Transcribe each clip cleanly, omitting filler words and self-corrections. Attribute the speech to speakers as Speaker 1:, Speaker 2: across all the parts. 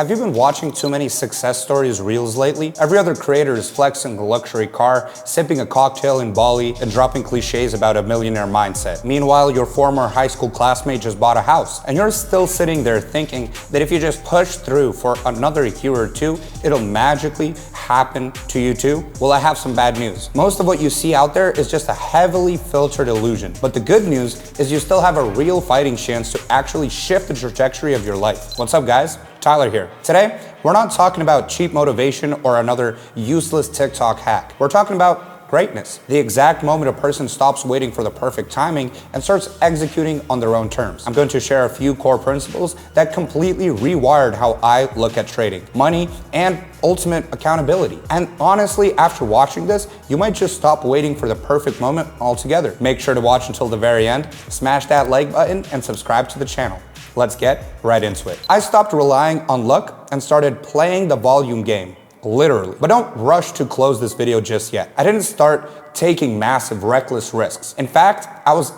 Speaker 1: Have you been watching too many success stories reels lately? Every other creator is flexing a luxury car, sipping a cocktail in Bali, and dropping cliches about a millionaire mindset. Meanwhile, your former high school classmate just bought a house, and you're still sitting there thinking that if you just push through for another year or two, it'll magically happen to you too? Well, I have some bad news. Most of what you see out there is just a heavily filtered illusion. But the good news is you still have a real fighting chance to actually shift the trajectory of your life. What's up, guys? Tyler here. Today, we're not talking about cheap motivation or another useless TikTok hack. We're talking about greatness. The exact moment a person stops waiting for the perfect timing and starts executing on their own terms. I'm going to share a few core principles that completely rewired how I look at trading, money, and ultimate accountability. And honestly, after watching this, you might just stop waiting for the perfect moment altogether. Make sure to watch until the very end, smash that like button, and subscribe to the channel. Let's get right into it. I stopped relying on luck and started playing the volume game, literally. But don't rush to close this video just yet. I didn't start taking massive, reckless risks. In fact, I was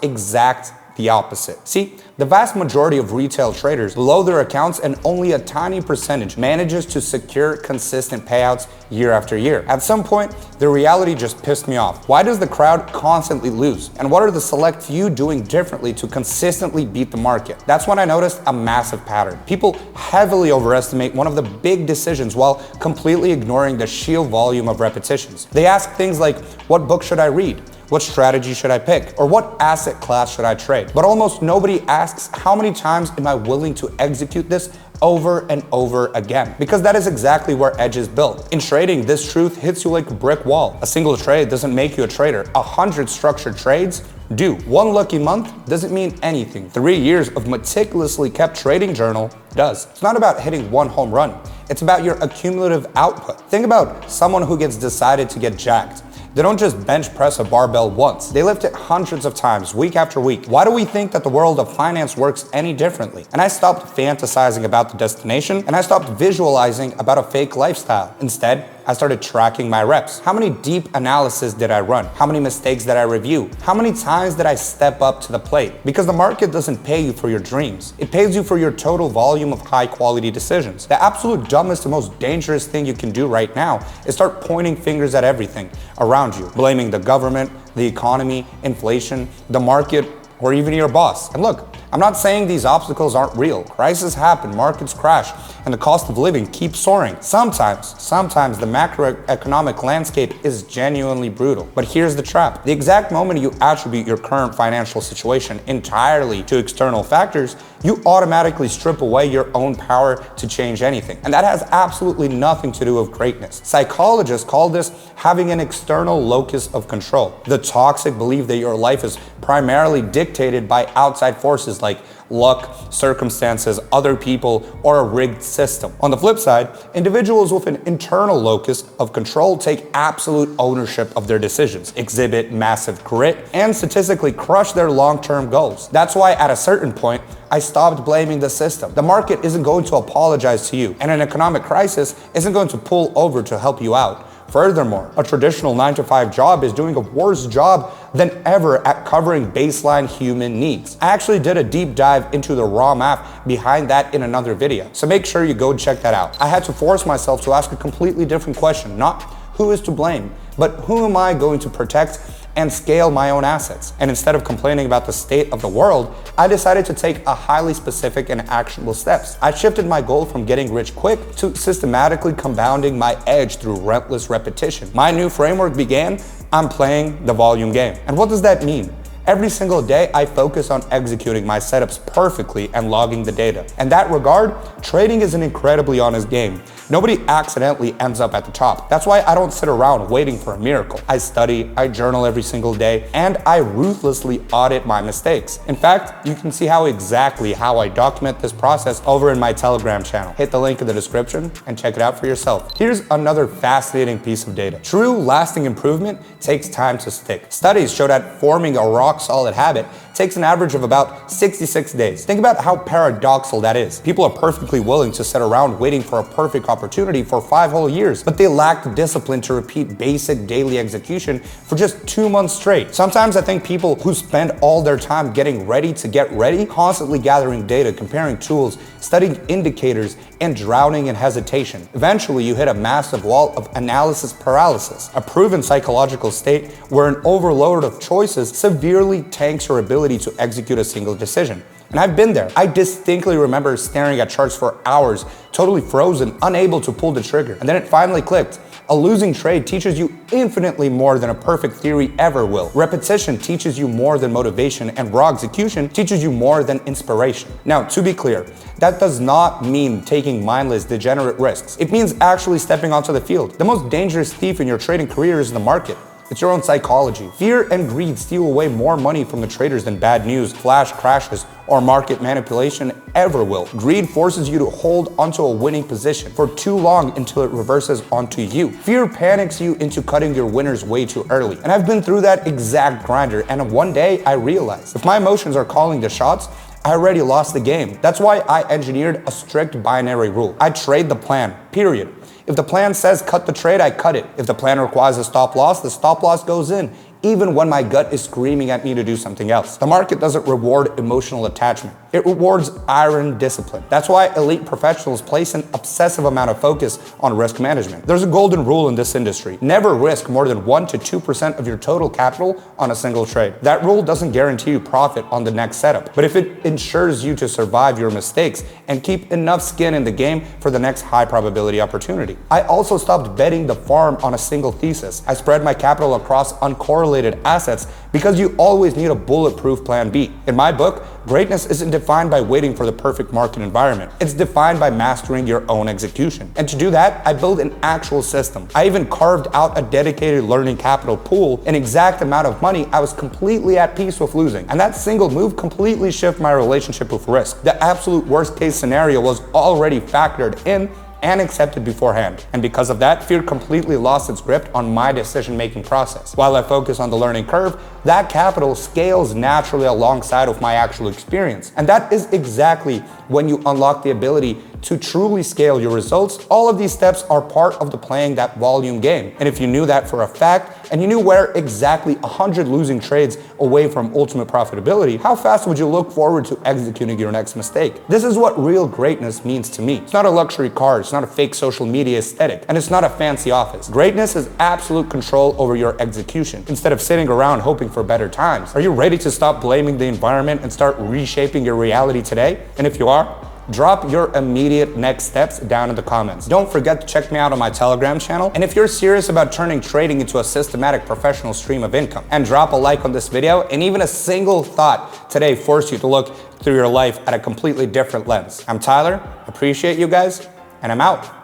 Speaker 1: the opposite. See, the vast majority of retail traders blow their accounts and only a tiny percentage manages to secure consistent payouts year after year. At some point, the reality just pissed me off. Why does the crowd constantly lose? And what are the select few doing differently to consistently beat the market? That's when I noticed a massive pattern. People heavily overestimate one of the big decisions while completely ignoring the sheer volume of repetitions. They ask things like, what book should I read? What strategy should I pick? Or what asset class should I trade? But almost nobody asks, how many times am I willing to execute this over and over again? Because that is exactly where edge is built. In trading, this truth hits you like a brick wall. A single trade doesn't make you a trader. 100 structured trades do. One lucky month doesn't mean anything. 3 years of meticulously kept trading journal does. It's not about hitting one home run. It's about your accumulative output. Think about someone who gets decided to get jacked. They don't just bench press a barbell once. They lift it hundreds of times, week after week. Why do we think that the world of finance works any differently? And I stopped fantasizing about the destination, and I stopped visualizing about a fake lifestyle. Instead, I started tracking my reps. How many deep analysis did I run? How many mistakes did I review? How many times did I step up to the plate? Because the market doesn't pay you for your dreams. It pays you for your total volume of high quality decisions. The absolute dumbest and most dangerous thing you can do right now is start pointing fingers at everything around you, blaming the government, the economy, inflation, the market, or even your boss. And look, I'm not saying these obstacles aren't real. Crises happen, markets crash, and the cost of living keeps soaring. Sometimes the macroeconomic landscape is genuinely brutal. But here's the trap. The exact moment you attribute your current financial situation entirely to external factors, you automatically strip away your own power to change anything. And that has absolutely nothing to do with greatness. Psychologists call this having an external locus of control. The toxic belief that your life is primarily dictated by outside forces like luck, circumstances, other people, or a rigged system. On the flip side, individuals with an internal locus of control take absolute ownership of their decisions, exhibit massive grit, and statistically crush their long-term goals. That's why at a certain point, I stopped blaming the system. The market isn't going to apologize to you, and an economic crisis isn't going to pull over to help you out. Furthermore, a traditional 9-to-5 job is doing a worse job than ever at covering baseline human needs. I actually did a deep dive into the raw math behind that in another video, so make sure you go check that out. I had to force myself to ask a completely different question, not who is to blame, but who am I going to protect and scale my own assets. And instead of complaining about the state of the world, I decided to take a highly specific and actionable steps. I shifted my goal from getting rich quick to systematically compounding my edge through relentless repetition. My new framework began, I'm playing the volume game. And what does that mean? Every single day, I focus on executing my setups perfectly and logging the data. In that regard, trading is an incredibly honest game. Nobody accidentally ends up at the top. That's why I don't sit around waiting for a miracle. I study, I journal every single day, and I ruthlessly audit my mistakes. In fact, you can see how I document this process over in my Telegram channel. Hit the link in the description and check it out for yourself. Here's another fascinating piece of data. True lasting improvement takes time to stick. Studies show that forming a rock-solid habit takes an average of about 66 days. Think about how paradoxical that is. People are perfectly willing to sit around waiting for a perfect opportunity for 5 whole years, but they lack the discipline to repeat basic daily execution for just 2 months straight. Sometimes I think people who spend all their time getting ready to get ready, constantly gathering data, comparing tools, studying indicators, and drowning in hesitation. Eventually, you hit a massive wall of analysis paralysis, a proven psychological state where an overload of choices severely tanks your ability to execute a single decision. And I've been there. I distinctly remember staring at charts for hours, totally frozen, unable to pull the trigger. And then it finally clicked. A losing trade teaches you infinitely more than a perfect theory ever will. Repetition teaches you more than motivation, and raw execution teaches you more than inspiration. Now, to be clear, that does not mean taking mindless, degenerate risks. It means actually stepping onto the field. The most dangerous thief in your trading career is the market. It's your own psychology. Fear and greed steal away more money from the traders than bad news, flash crashes, or market manipulation ever will. Greed forces you to hold onto a winning position for too long until it reverses onto you. Fear panics you into cutting your winners way too early. And I've been through that exact grinder, and one day I realized if my emotions are calling the shots, I already lost the game. That's why I engineered a strict binary rule. I trade the plan, period. If the plan says cut the trade, I cut it. If the plan requires a stop loss, the stop loss goes in, even when my gut is screaming at me to do something else. The market doesn't reward emotional attachment. It rewards iron discipline. That's why elite professionals place an obsessive amount of focus on risk management. There's a golden rule in this industry. Never risk more than 1 to 2% of your total capital on a single trade. That rule doesn't guarantee you profit on the next setup, but if it ensures you to survive your mistakes and keep enough skin in the game for the next high probability opportunity. I also stopped betting the farm on a single thesis. I spread my capital across uncorrelated assets because you always need a bulletproof plan B. In my book, greatness isn't defined by waiting for the perfect market environment. It's defined by mastering your own execution. And to do that, I built an actual system. I even carved out a dedicated learning capital pool, an exact amount of money I was completely at peace with losing. And that single move completely shifted my relationship with risk. The absolute worst case scenario was already factored in and accepted beforehand. And because of that, fear completely lost its grip on my decision-making process. While I focus on the learning curve, that capital scales naturally alongside of my actual experience. And that is exactly when you unlock the ability to truly scale your results. All of these steps are part of the playing that volume game. And if you knew that for a fact, and you knew where exactly 100 losing trades away from ultimate profitability, how fast would you look forward to executing your next mistake? This is what real greatness means to me. It's not a luxury car, it's not a fake social media aesthetic, and it's not a fancy office. Greatness is absolute control over your execution, instead of sitting around hoping for better times. Are you ready to stop blaming the environment and start reshaping your reality today? And if you are, drop your immediate next steps down in the comments. Don't forget to check me out on my Telegram channel. And if you're serious about turning trading into a systematic professional stream of income, and drop a like on this video, and even a single thought today forced you to look through your life at a completely different lens. I'm Tyler, appreciate you guys, and I'm out.